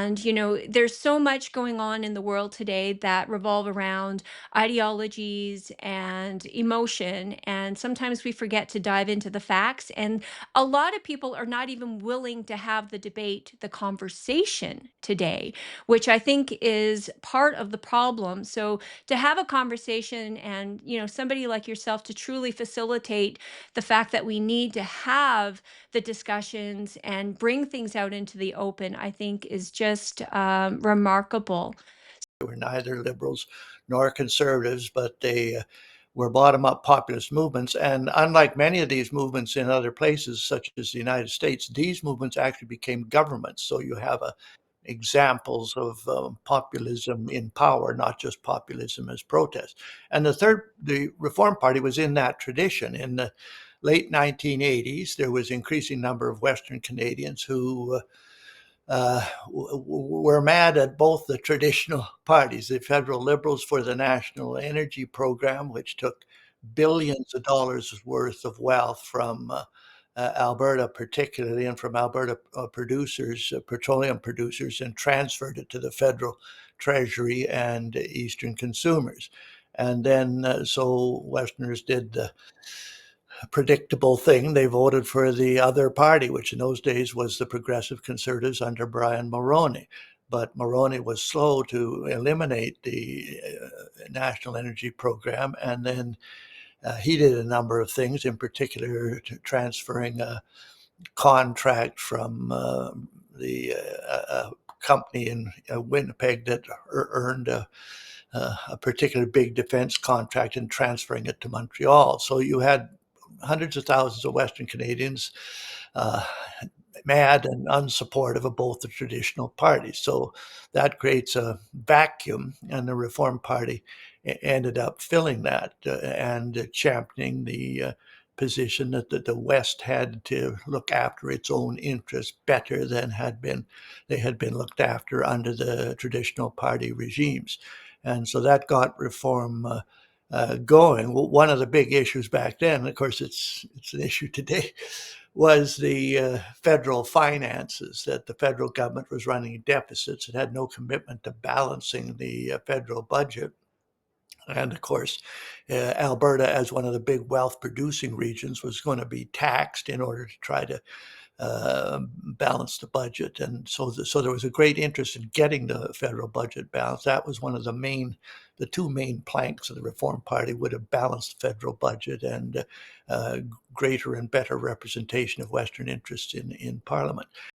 And, there's so much going on in the world today that revolve around ideologies and emotion. And sometimes we forget to dive into the facts. And a lot of people are not even willing to have the debate, the conversation today, which I think is part of the problem. So to have a conversation and, somebody like yourself to truly facilitate the fact that we need to have the discussions and bring things out into the open, I think is just remarkable. Were neither liberals nor conservatives, but they were bottom up populist movements. And unlike many of these movements in other places, such as the United States, these movements actually became governments. So you have examples of populism in power, not just populism as protest. And the Reform Party was in that tradition. In the late 1980s, there was increasing number of Western Canadians who were mad at both the traditional parties, the federal Liberals for the National Energy Program, which took billions of dollars worth of wealth from Alberta, particularly, and from Alberta producers, petroleum producers, and transferred it to the federal treasury and Eastern consumers. And then, so Westerners did the predictable thing. They voted for the other party, which in those days was the Progressive Conservatives under Brian Mulroney. But Mulroney was slow to eliminate the National Energy Program, and then he did a number of things, in particular transferring a contract from the company in Winnipeg that earned a particular big defense contract and transferring it to Montreal. So you had hundreds of thousands of Western Canadians uh, mad and unsupportive of both the traditional parties. So that creates a vacuum, and the Reform Party ended up filling that and championing the position that the West had to look after its own interests better than they had been looked after under the traditional party regimes. And so that got reform going. Well, one of the big issues back then, of course, it's an issue today, was the federal finances. That the federal government was running deficits. It had no commitment to balancing the federal budget. And of course, Alberta, as one of the big wealth producing regions, was going to be taxed in order to try to balance the budget. And so there was a great interest in getting the federal budget balanced. That was one of the two main planks of the Reform Party, would have balanced the federal budget and greater and better representation of Western interests in Parliament.